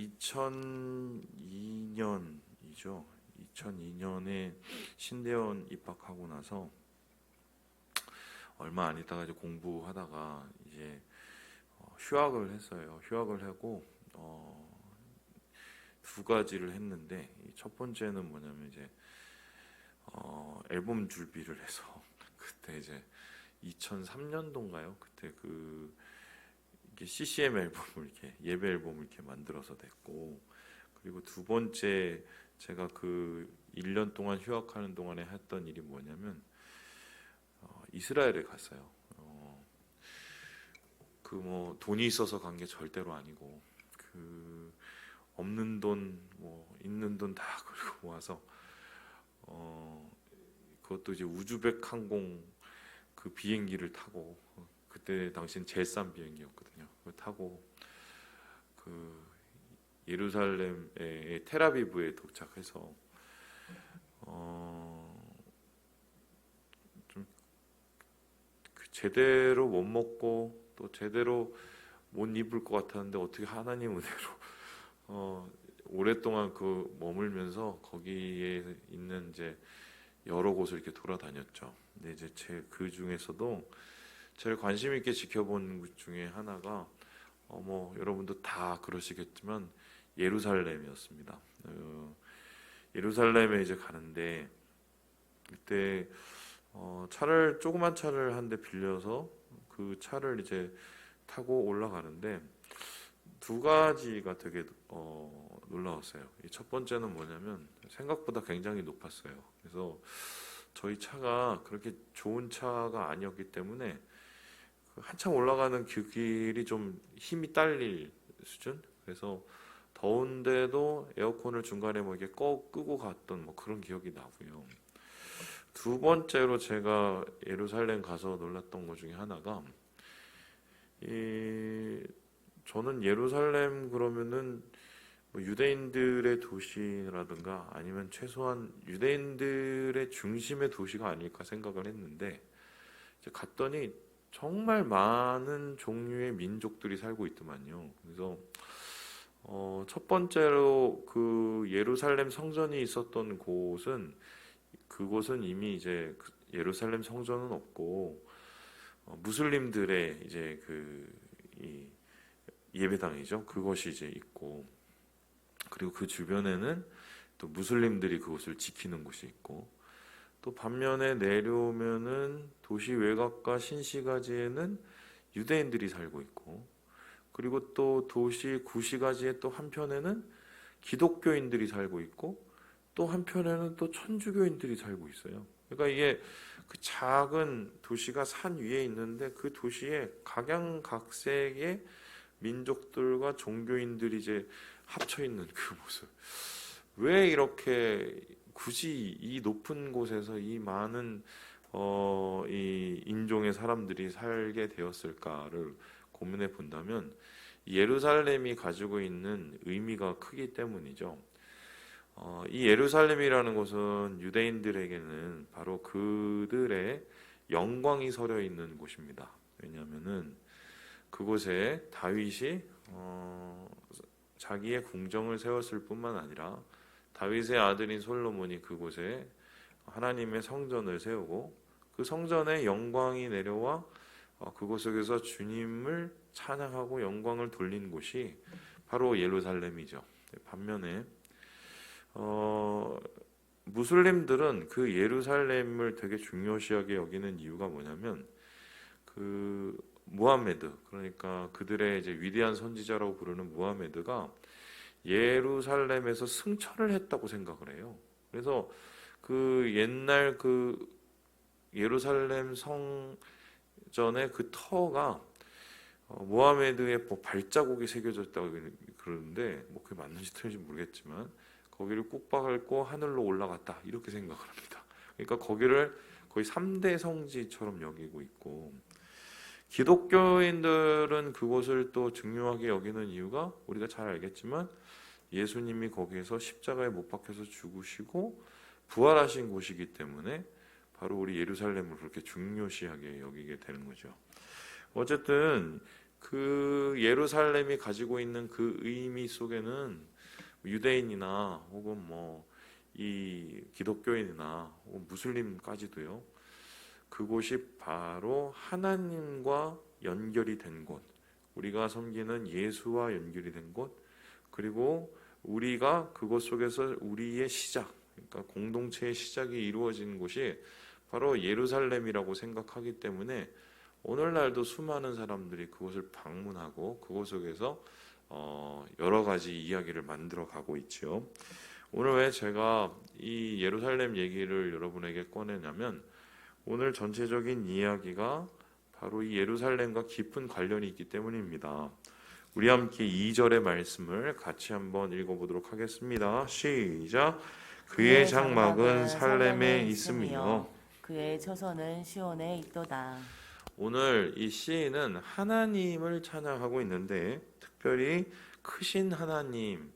2002년이죠. 2002년에 신대원 입학하고 나서 얼마 안 있다가 이제 공부하다가 이제 휴학을 했어요. 휴학을 하고 두 가지를 했는데, 첫 번째는 뭐냐면 이제 앨범 준비를 해서 그때 이제 2003년도인가요? 그때 이게 CCM 앨범을 이렇게 예배 앨범을 이렇게 만들어서 냈고, 그리고 두 번째 제가 그 1년 동안 휴학하는 동안에 했던 일이 뭐냐면 이스라엘에 갔어요. 그 뭐 돈이 있어서 간 게 절대로 아니고, 그 없는 돈 뭐 있는 돈 다 그리고 모아서 그것도 이제 우즈벡 항공 그 비행기를 타고, 그때 당시엔 제일 싼 비행기였거든요. 그걸 타고 그 예루살렘의 텔아비브에 도착해서 좀 제대로 못 먹고 또 제대로 못 입을 것 같았는데, 어떻게 하나님 은혜로 오랫동안 그 머물면서 거기에 있는 이제 여러 곳을 이렇게 돌아다녔죠. 근데 이제 그 중에서도 제일 관심 있게 지켜본 것 중에 하나가 뭐 여러분도 다 그러시겠지만 예루살렘이었습니다. 예루살렘에 이제 가는데, 그때 조그만 차를 한 대 빌려서 그 차를 이제 타고 올라가는데, 두 가지가 되게 놀라웠어요. 첫 번째는 뭐냐면 생각보다 굉장히 높았어요. 그래서 저희 차가 그렇게 좋은 차가 아니었기 때문에 한참 올라가는 그 길이 좀 힘이 딸릴 수준. 그래서 더운데도 에어컨을 중간에 뭐 이렇게 끄고 갔던 뭐 그런 기억이 나고요. 두 번째로 제가 예루살렘 가서 놀랐던 것 중에 하나가, 저는 예루살렘 그러면은 뭐 유대인들의 도시라든가 아니면 최소한 유대인들의 중심의 도시가 아닐까 생각을 했는데, 이제 갔더니 정말 많은 종류의 민족들이 살고 있더만요. 그래서 첫 번째로 그 예루살렘 성전이 있었던 그곳은 이미 이제 예루살렘 성전은 없고 무슬림들의 이제 이 예배당이죠. 그것이 이제 있고, 그리고 그 주변에는 또 무슬림들이 그곳을 지키는 곳이 있고, 또 반면에 내려오면은 도시 외곽과 신시가지에는 유대인들이 살고 있고, 그리고 또 도시 구시가지의 또 한편에는 기독교인들이 살고 있고, 또 한편에는 또 천주교인들이 살고 있어요. 그러니까 이게 그 작은 도시가 산 위에 있는데, 그 도시에 각양각색의 민족들과 종교인들이 이제 합쳐 있는 그 모습. 왜 이렇게 굳이 이 높은 곳에서 이 많은 이 인종의 사람들이 살게 되었을까를 고민해 본다면, 예루살렘이 가지고 있는 의미가 크기 때문이죠. 이 예루살렘이라는 곳은 유대인들에게는 바로 그들의 영광이 서려 있는 곳입니다. 왜냐하면은 그곳에 다윗이 자기의 궁정을 세웠을 뿐만 아니라 다윗의 아들인 솔로몬이 그곳에 하나님의 성전을 세우고, 그 성전에 영광이 내려와 그곳에서 주님을 찬양하고 영광을 돌린 곳이 바로 예루살렘이죠. 반면에 무슬림들은 그 예루살렘을 되게 중요시하게 여기는 이유가 뭐냐면, 그 무하메드, 그러니까 그들의 이제 위대한 선지자라고 부르는 무하메드가 예루살렘에서 승천을 했다고 생각을 해요. 그래서 그 옛날 그 예루살렘 성전의 그 터가 무하메드의 뭐 발자국이 새겨졌다고 그러는데, 뭐 그게 맞는지 틀린지 모르겠지만 거기를 꾹 밟고 하늘로 올라갔다, 이렇게 생각을 합니다. 그러니까 거기를 거의 3대 성지처럼 여기고 있고, 기독교인들은 그곳을 또 중요하게 여기는 이유가 우리가 잘 알겠지만, 예수님이 거기에서 십자가에 못 박혀서 죽으시고 부활하신 곳이기 때문에 바로 우리 예루살렘을 그렇게 중요시하게 여기게 되는 거죠. 어쨌든 그 예루살렘이 가지고 있는 그 의미 속에는 유대인이나 혹은 뭐 이 기독교인이나 혹은 무슬림까지도요. 그곳이 바로 하나님과 연결이 된 곳, 우리가 섬기는 예수와 연결이 된 곳, 그리고 우리가 그곳 속에서 우리의 시작, 그러니까 공동체의 시작이 이루어진 곳이 바로 예루살렘이라고 생각하기 때문에 오늘날도 수많은 사람들이 그곳을 방문하고 그곳 속에서 여러 가지 이야기를 만들어 가고 있죠. 오늘 왜 제가 이 예루살렘 얘기를 여러분에게 꺼내냐면 오늘 전체적인 이야기가 바로 이 예루살렘과 깊은 관련이 있기 때문입니다. 우리 함께 2절의 말씀을 같이 한번 읽어보도록 하겠습니다. 시작. 그의 장막은 살렘에 있으며 그의 처소는 시온에 있도다. 오늘 이 시인은 하나님을 찬양하고 있는데 특별히 크신 하나님,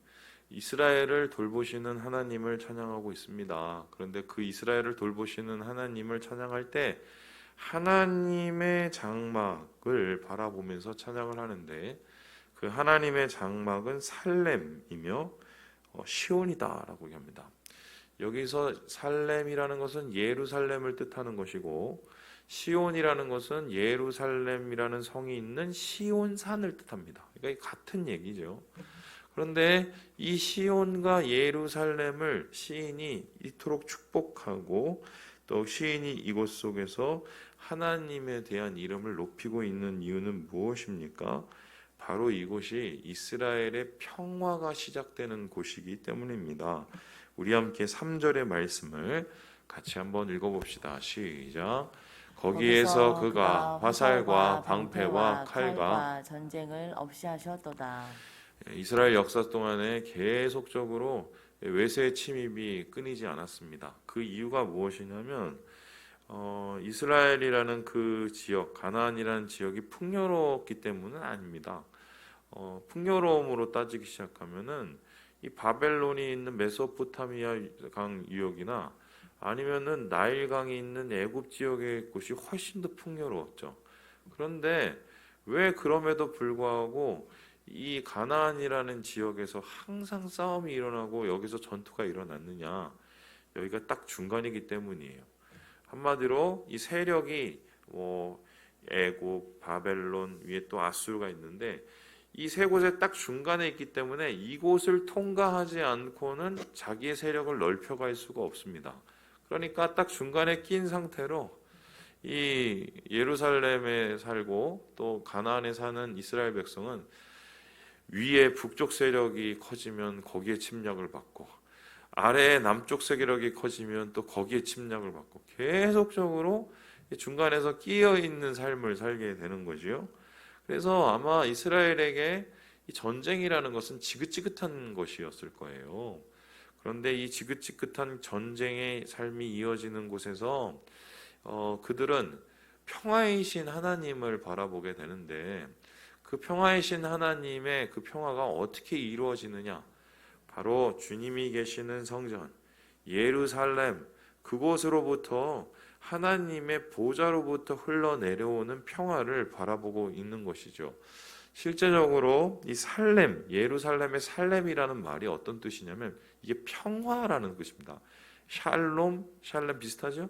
이스라엘을 돌보시는 하나님을 찬양하고 있습니다. 그런데 그 이스라엘을 돌보시는 하나님을 찬양할 때 하나님의 장막을 바라보면서 찬양을 하는데 그 하나님의 장막은 살렘이며 시온이다라고 합니다. 여기서 살렘이라는 것은 예루살렘을 뜻하는 것이고 시온이라는 것은 예루살렘이라는 성이 있는 시온산을 뜻합니다. 그러니까 같은 얘기죠. 그런데 이 시온과 예루살렘을 시인이 이토록 축복하고 또 시인이 이곳 속에서 하나님에 대한 이름을 높이고 있는 이유는 무엇입니까? 바로 이곳이 이스라엘의 평화가 시작되는 곳이기 때문입니다. 우리 함께 3절의 말씀을 같이 한번 읽어봅시다. 시작. 거기에서 그가 화살과 방패와 칼과 전쟁을 없이 하셨도다. 이스라엘 역사 동안에 계속적으로 외세 침입이 끊이지 않았습니다. 그 이유가 무엇이냐면 이스라엘이라는 그 지역, 가나안이라는 지역이 풍요로웠기 때문은 아닙니다. 풍요로움으로 따지기 시작하면은 이 바벨론이 있는 메소포타미아 강 유역이나 아니면은 나일강이 있는 애굽 지역의 곳이 훨씬 더 풍요로웠죠. 그런데 왜 그럼에도 불구하고 이 가나안이라는 지역에서 항상 싸움이 일어나고 여기서 전투가 일어났느냐? 여기가 딱 중간이기 때문이에요. 한마디로 이 세력이 애굽, 바벨론 위에 또 아수르가 있는데 이 세 곳에 딱 중간에 있기 때문에 이곳을 통과하지 않고는 자기의 세력을 넓혀갈 수가 없습니다. 그러니까 딱 중간에 낀 상태로 이 예루살렘에 살고 또 가나안에 사는 이스라엘 백성은 위에 북쪽 세력이 커지면 거기에 침략을 받고 아래에 남쪽 세력이 커지면 또 거기에 침략을 받고 계속적으로 중간에서 끼어 있는 삶을 살게 되는 거지요. 그래서 아마 이스라엘에게 이 전쟁이라는 것은 지긋지긋한 것이었을 거예요. 그런데 이 지긋지긋한 전쟁의 삶이 이어지는 곳에서 그들은 평화이신 하나님을 바라보게 되는데 그 평화이신 하나님의 그 평화가 어떻게 이루어지느냐? 바로 주님이 계시는 성전 예루살렘 그곳으로부터 하나님의 보좌로부터 흘러내려오는 평화를 바라보고 있는 것이죠. 실제적으로 이 살렘, 예루살렘의 살렘이라는 말이 어떤 뜻이냐면 이게 평화라는 뜻입니다. 샬롬, 샬렘 비슷하죠?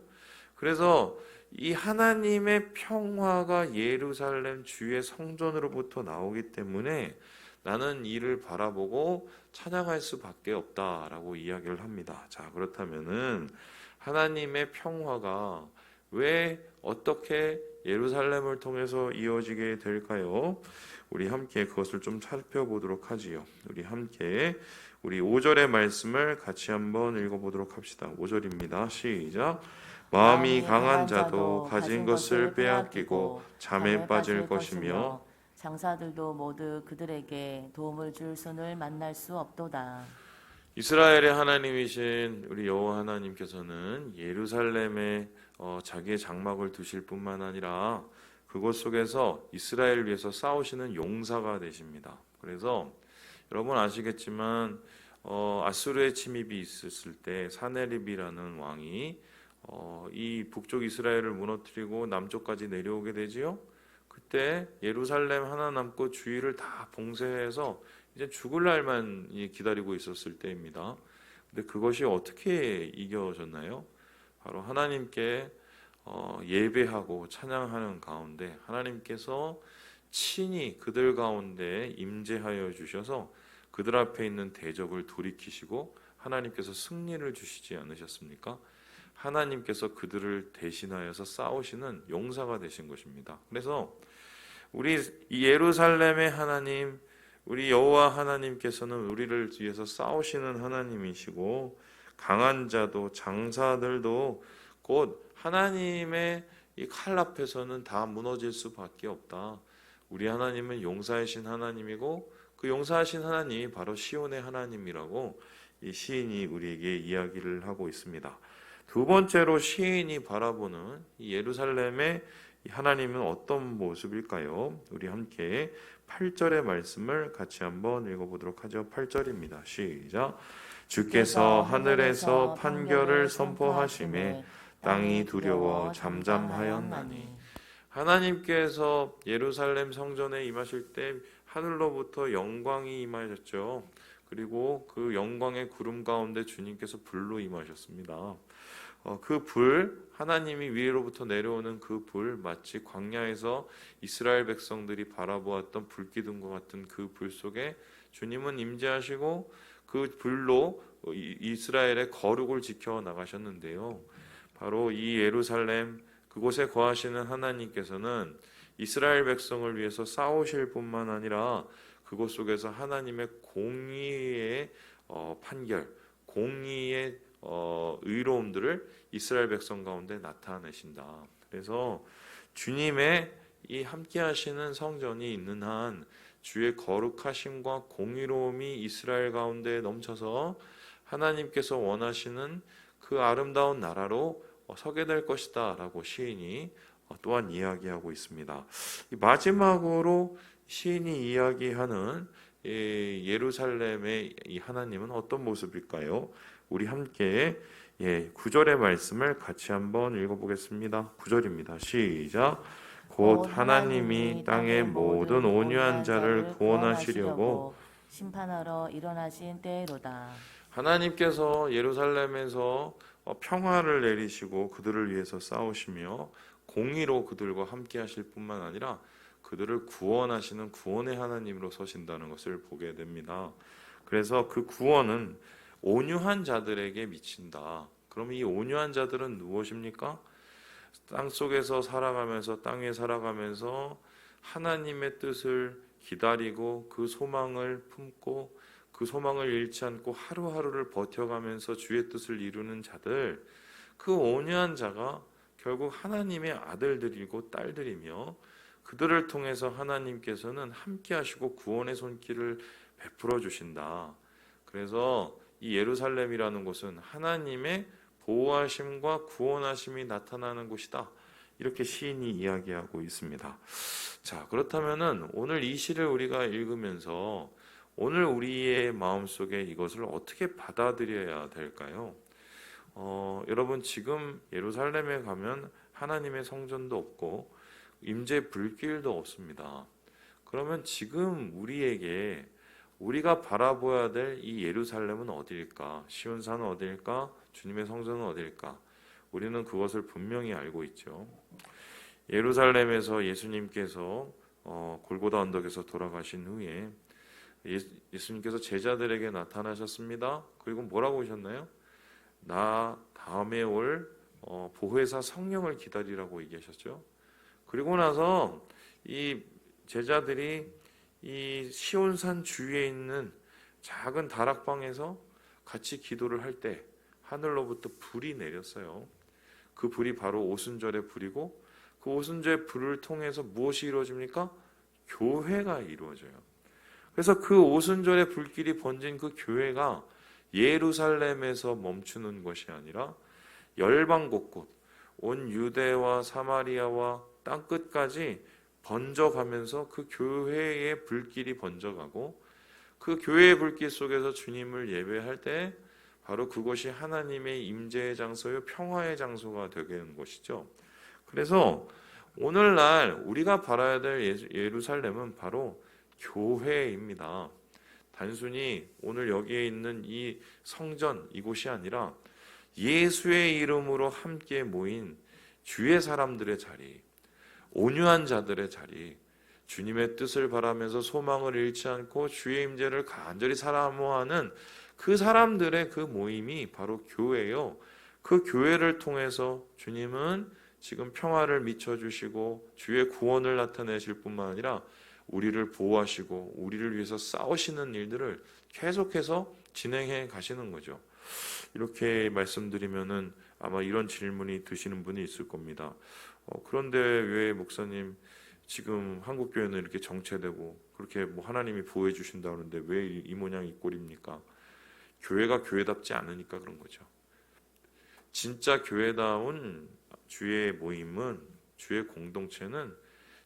그래서 이 하나님의 평화가 예루살렘 주의 성전으로부터 나오기 때문에 나는 이를 바라보고 찬양할 수밖에 없다라고 이야기를 합니다. 자, 그렇다면은 하나님의 평화가 왜 어떻게 예루살렘을 통해서 이어지게 될까요? 우리 함께 그것을 좀 살펴보도록 하지요. 우리 함께 우리 5절의 말씀을 같이 한번 읽어보도록 합시다. 5절입니다. 시작. 마음이 강한 자도 가진 것을 빼앗기고 잠에 빠질 것이며 장사들도 모두 그들에게 도움을 줄 손을 만날 수 없도다. 이스라엘의 하나님이신 우리 여호와 하나님께서는 예루살렘에 자기의 장막을 두실 뿐만 아니라 그곳 속에서 이스라엘을 위해서 싸우시는 용사가 되십니다. 그래서 여러분 아시겠지만 아수르의 침입이 있었을 때 사네립이라는 왕이 이 북쪽 이스라엘을 무너뜨리고 남쪽까지 내려오게 되지요. 그때 예루살렘 하나 남고 주위를 다 봉쇄해서 이제 죽을 날만 기다리고 있었을 때입니다. 근데 그것이 어떻게 이겨졌나요? 바로 하나님께 예배하고 찬양하는 가운데 하나님께서 친히 그들 가운데 임재하여 주셔서 그들 앞에 있는 대적을 돌이키시고 하나님께서 승리를 주시지 않으셨습니까? 하나님께서 그들을 대신하여서 싸우시는 용사가 되신 것입니다. 그래서 우리 예루살렘의 하나님, 우리 여호와 하나님께서는 우리를 위해서 싸우시는 하나님이시고 강한 자도 장사들도 곧 하나님의 이 칼 앞에서는 다 무너질 수밖에 없다. 우리 하나님은 용사이신 하나님이고 그 용사하신 하나님이 바로 시온의 하나님이라고 이 시인이 우리에게 이야기를 하고 있습니다. 두 번째로 시인이 바라보는 이 예루살렘의 하나님은 어떤 모습일까요? 우리 함께 8절의 말씀을 같이 한번 읽어보도록 하죠. 8절입니다. 시작. 주께서 하늘에서 판결을 선포하심에 땅이 두려워 잠잠하였나니. 하나님께서 예루살렘 성전에 임하실 때 하늘로부터 영광이 임하셨죠. 그리고 그 영광의 구름 가운데 주님께서 불로 임하셨습니다. 그 불, 하나님이 위로부터 내려오는 그 불, 마치 광야에서 이스라엘 백성들이 바라보았던 불기둥과 같은 그 불 속에 주님은 임재하시고 그 불로 이스라엘의 거룩을 지켜 나가셨는데요. 바로 이 예루살렘 그곳에 거하시는 하나님께서는 이스라엘 백성을 위해서 싸우실 뿐만 아니라 그곳 속에서 하나님의 공의의 판결, 공의의 의로움들을 이스라엘 백성 가운데 나타내신다. 그래서 주님의 이 함께 하시는 성전이 있는 한 주의 거룩하심과 공의로움이 이스라엘 가운데 넘쳐서 하나님께서 원하시는 그 아름다운 나라로 서게 될 것이다 라고 시인이 또한 이야기하고 있습니다. 마지막으로 시인이 이야기하는 예루살렘의 이 하나님은 어떤 모습일까요? 우리 함께 9절의 말씀을 같이 한번 읽어보겠습니다. 9절입니다. 시작. 곧 하나님이 땅의 모든 온유한 자를 구원하시려고 심판하러 일어나신 때로다. 하나님께서 예루살렘에서 평화를 내리시고 그들을 위해서 싸우시며 공의로 그들과 함께 하실 뿐만 아니라 그들을 구원하시는 구원의 하나님으로 서신다는 것을 보게 됩니다. 그래서 그 구원은 온유한 자들에게 미친다. 그럼 이 온유한 자들은 무엇입니까? 땅 속에서 살아가면서 땅에 살아가면서 하나님의 뜻을 기다리고 그 소망을 품고 그 소망을 잃지 않고 하루하루를 버텨가면서 주의 뜻을 이루는 자들, 그 온유한 자가 결국 하나님의 아들들이고 딸들이며 그들을 통해서 하나님께서는 함께 하시고 구원의 손길을 베풀어 주신다. 그래서 이 예루살렘이라는 곳은 하나님의 보호하심과 구원하심이 나타나는 곳이다. 이렇게 시인이 이야기하고 있습니다. 자, 그렇다면은 오늘 이 시를 우리가 읽으면서 오늘 우리의 마음속에 이것을 어떻게 받아들여야 될까요? 여러분 지금 예루살렘에 가면 하나님의 성전도 없고 임재 불길도 없습니다. 그러면 지금 우리에게 우리가 바라보아야 될 이 예루살렘은 어디일까? 시온산은 어디일까? 주님의 성전은 어디일까? 우리는 그것을 분명히 알고 있죠. 예루살렘에서 예수님께서 골고다 언덕에서 돌아가신 후에 예수님께서 제자들에게 나타나셨습니다. 그리고 뭐라고 하셨나요? 나 다음에 올 보혜사 성령을 기다리라고 얘기하셨죠. 그리고 나서 이 제자들이 이 시온산 주위에 있는 작은 다락방에서 같이 기도를 할 때 하늘로부터 불이 내렸어요. 그 불이 바로 오순절의 불이고 그 오순절의 불을 통해서 무엇이 이루어집니까? 교회가 이루어져요. 그래서 그 오순절의 불길이 번진 그 교회가 예루살렘에서 멈추는 것이 아니라 열방 곳곳 온 유대와 사마리아와 땅끝까지 번져가면서 그 교회의 불길이 번져가고 그 교회의 불길 속에서 주님을 예배할 때 바로 그것이 하나님의 임재의 장소요 평화의 장소가 되게 되는 것이죠. 그래서 오늘날 우리가 바라야 될 예루살렘은 바로 교회입니다. 단순히 오늘 여기에 있는 이 성전 이곳이 아니라 예수의 이름으로 함께 모인 주의 사람들의 자리, 온유한 자들의 자리, 주님의 뜻을 바라면서 소망을 잃지 않고 주의 임재를 간절히 사모하는 그 사람들의 그 모임이 바로 교회요. 그 교회를 통해서 주님은 지금 평화를 미쳐주시고 주의 구원을 나타내실 뿐만 아니라 우리를 보호하시고 우리를 위해서 싸우시는 일들을 계속해서 진행해 가시는 거죠. 이렇게 말씀드리면은 아마 이런 질문이 드시는 분이 있을 겁니다. 그런데 왜 목사님 지금 한국 교회는 이렇게 정체되고 그렇게 뭐 하나님이 보호해 주신다 그러는데 왜 이 모양 이 꼴입니까? 교회가 교회답지 않으니까 그런 거죠. 진짜 교회다운 주의 모임은, 주의 공동체는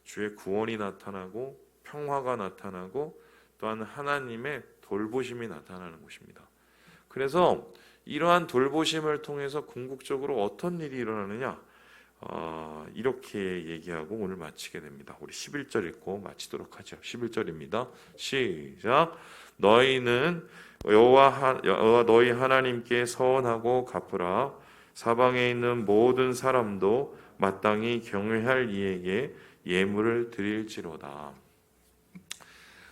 주의 구원이 나타나고 평화가 나타나고 또한 하나님의 돌보심이 나타나는 곳입니다. 그래서 이러한 돌보심을 통해서 궁극적으로 어떤 일이 일어나느냐, 이렇게 얘기하고 오늘 마치게 됩니다. 우리 11절 읽고 마치도록 하죠. 11절입니다. 시작. 너희는 여호와 너희 하나님께 서원하고 갚으라. 사방에 있는 모든 사람도 마땅히 경외할 이에게 예물을 드릴지로다.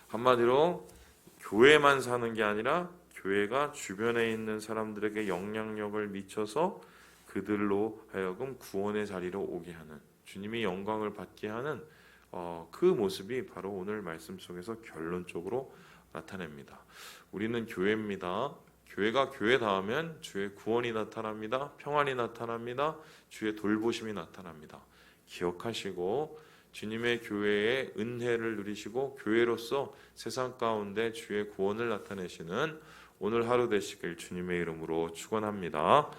한마디로 교회만 사는 게 아니라 교회가 주변에 있는 사람들에게 영향력을 미쳐서 그들로 하여금 구원의 자리로 오게 하는, 주님이 영광을 받게 하는 그 모습이 바로 오늘 말씀 속에서 결론적으로 나타냅니다. 우리는 교회입니다. 교회가 교회다우면 주의 구원이 나타납니다. 평안이 나타납니다. 주의 돌보심이 나타납니다. 기억하시고 주님의 교회의 은혜를 누리시고 교회로서 세상 가운데 주의 구원을 나타내시는 오늘 하루 되시길 주님의 이름으로 축원합니다.